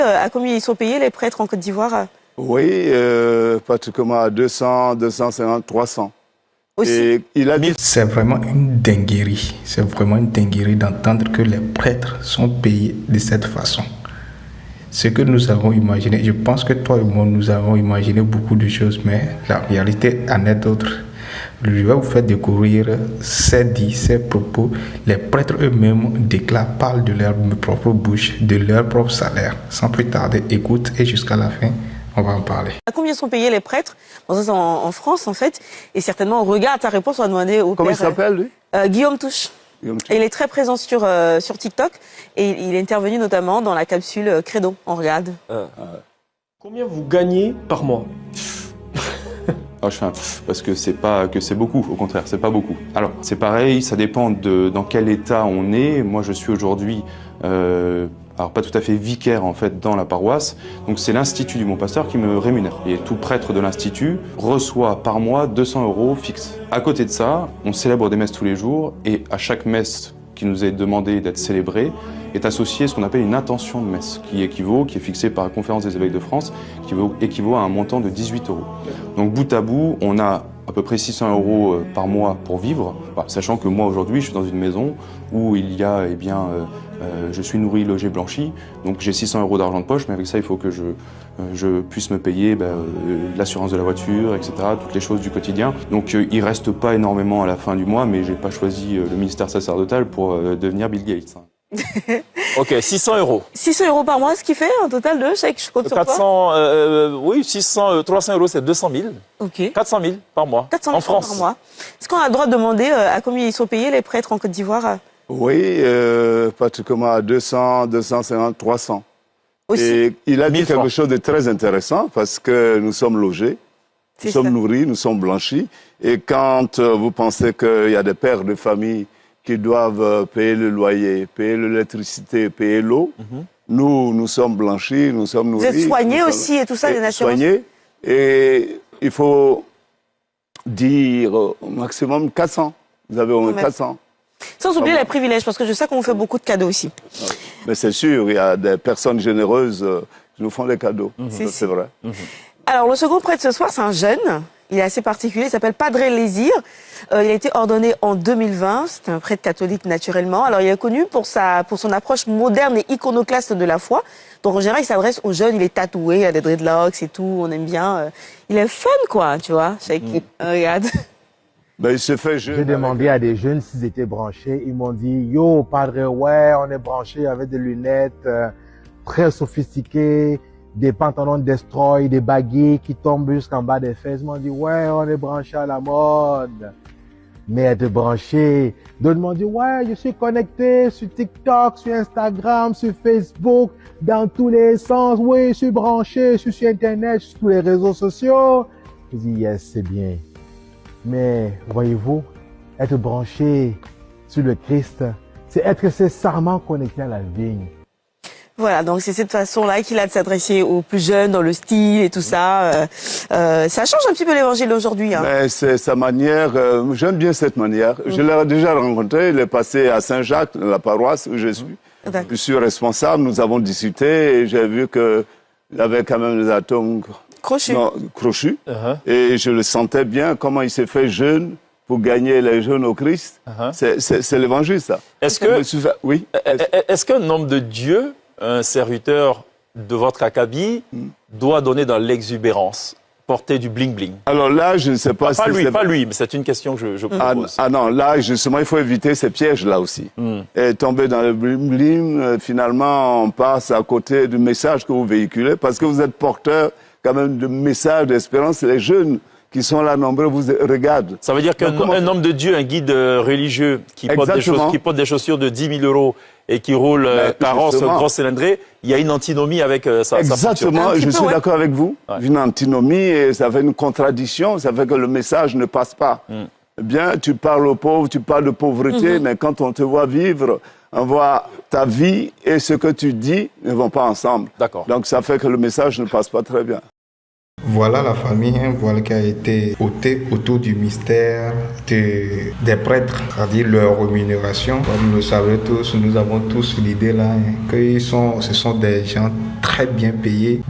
À combien ils sont payés les prêtres en Côte d'Ivoire? Oui, pratiquement à 200, 250, 300. Aussi. Et il a dit... C'est vraiment une dinguerie. C'est vraiment une dinguerie d'entendre que les prêtres sont payés de cette façon. Ce que nous avons imaginé, je pense que toi et moi, nous avons imaginé beaucoup de choses, mais la réalité en est d'autres. Je vais vous faire découvrir ces propos. Les prêtres eux-mêmes déclarent, parlent de leur propre bouche, de leur propre salaire. Sans plus tarder, écoute et jusqu'à la fin, on va en parler. À combien sont payés les prêtres? Bon, ça c'est en France en fait. Et certainement, on regarde ta réponse, on va demander au Comment père... il s'appelle lui? Guillaume Touche. Et il est très présent sur TikTok et il est intervenu notamment dans la capsule Credo. On regarde. Combien vous gagnez par mois? Parce que c'est pas que c'est beaucoup, au contraire, c'est pas beaucoup. Alors, c'est pareil, ça dépend de dans quel état on est. Moi, je suis aujourd'hui, alors pas tout à fait vicaire en fait dans la paroisse. Donc c'est l'Institut du Bon Pasteur qui me rémunère. Et tout prêtre de l'Institut reçoit par mois 200 € fixe. À côté de ça, on célèbre des messes tous les jours et à chaque messe qui nous est demandé d'être célébrée est associée ce qu'on appelle une intention de messe, qui est fixée par la Conférence des évêques de France, qui équivaut à un montant de 18 €. Donc bout à bout, on a à peu près 600 € par mois pour vivre, sachant que moi aujourd'hui je suis dans une maison où il y a, je suis nourri, logé, blanchi, donc j'ai 600 € d'argent de poche, mais avec ça il faut que je puisse me payer l'assurance de la voiture, etc., toutes les choses du quotidien. Donc il reste pas énormément à la fin du mois, mais j'ai pas choisi le ministère sacerdotal pour devenir Bill Gates. Ok, 600 €. 600 € par mois, ce qui fait un total de chèque, je compte sur 400, oui, 600, 300 €, c'est 200 000. Ok. 400 000 par mois. 400 en 000 France. par mois. Est-ce qu'on a le droit de demander à combien ils sont payés les prêtres en Côte d'Ivoire? Oui, pratiquement à 200, 250, 300. Aussi. Et il a dit 1000 francs. quelque chose de très intéressant parce que nous sommes logés, nous C'est sommes ça. nourris, nous sommes blanchis. Et quand vous pensez qu'il y a des pères de famille qui doivent payer le loyer, payer l'électricité, payer l'eau, nous sommes blanchis, nous sommes nourris. Vous êtes soignés nous aussi et tout ça, sommes les assurances? soignés. Et il faut dire au maximum 400. Vous avez au moins 400. Sans oublier les privilèges, parce que je sais qu'on vous fait beaucoup de cadeaux aussi. Mais c'est sûr, il y a des personnes généreuses qui nous font des cadeaux. C'est vrai. Alors, le second prêtre ce soir, c'est un jeune. Il est assez particulier, il s'appelle Padre Lésir. Il a été ordonné en 2020. C'est un prêtre catholique naturellement. Alors, il est connu pour son approche moderne et iconoclaste de la foi. Donc, en général, il s'adresse aux jeunes. Il est tatoué, il a des dreadlocks et tout. On aime bien. Il est fun, quoi, tu vois. Regarde. Ben, il se fait jeune. J'ai demandé à des jeunes s'ils étaient branchés. Ils m'ont dit, yo, padre, ouais, on est branchés avec des lunettes très sophistiquées, des pantalons destroy, des baguettes qui tombent jusqu'en bas des fesses. Ils m'ont dit, ouais, on est branchés à la mode. Mais être branché. D'autres m'ont dit, ouais, je suis connecté sur TikTok, sur Instagram, sur Facebook, dans tous les sens. Oui, je suis branché, je suis sur Internet, sur tous les réseaux sociaux. Je dis, yes, c'est bien. Mais voyez-vous, être branché sur le Christ, c'est être nécessairement connecté à la vigne. Voilà, donc c'est cette façon-là qu'il a de s'adresser aux plus jeunes dans le style et tout ça. Ça change un petit peu l'évangile d'aujourd'hui. Hein. Mais c'est sa manière, j'aime bien cette manière. Je l'ai déjà rencontré, il est passé à Saint-Jacques, la paroisse où je suis. Je suis responsable, nous avons discuté et j'ai vu qu'il avait quand même des atomes crochus. Et je le sentais bien, comment il s'est fait jeune pour gagner les jeunes au Christ. C'est l'évangile, ça. Est-ce qu'un homme de Dieu, un serviteur de votre acabit, doit donner dans l'exubérance, porter du bling-bling? Alors là, je ne sais pas si pas lui, mais c'est une question que je pose. Ah non, là, justement, il faut éviter ces pièges-là aussi. Et tomber dans le bling-bling, finalement, on passe à côté du message que vous véhiculez, parce que vous êtes porteur quand même de messages d'espérance. Les jeunes qui sont là nombreux vous regardent. Ça veut dire qu'un homme de Dieu, un guide religieux qui porte des chaussures de 10 000 € et qui roule carrosse grosse cylindrée, il y a une antinomie avec sa Exactement, je suis d'accord avec vous. Une antinomie et ça fait une contradiction, ça fait que le message ne passe pas. Bien, tu parles aux pauvres, tu parles de pauvreté, mais quand on te voit vivre, on voit ta vie et ce que tu dis ne vont pas ensemble. Donc ça fait que le message ne passe pas très bien. Voilà la famille, voilà qui a été ôtée autour du mystère des prêtres, c'est-à-dire leur rémunération. Comme vous le savez tous, nous avons tous l'idée là, que ce sont des gens très bien payés,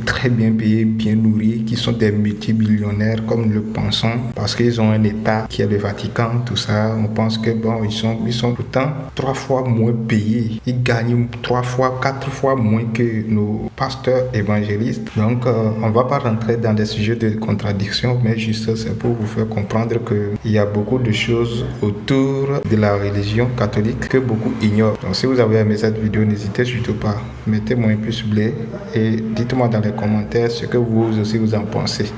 très bien payés, bien nourris, qui sont des multimillionnaires comme nous le pensons, parce qu'ils ont un État qui est le Vatican, tout ça. On pense que bon, ils sont pourtant 3 fois moins payés. Ils gagnent 3 fois, 4 fois moins que nos pasteurs évangélistes. Donc, on va pas rentrer dans des sujets de contradiction, mais juste c'est pour vous faire comprendre qu'il y a beaucoup de choses autour de la religion catholique que beaucoup ignorent. Donc, si vous avez aimé cette vidéo, n'hésitez surtout pas. Mettez-moi un pouce bleu et dites-moi dans les commentaires ce que vous aussi vous en pensez.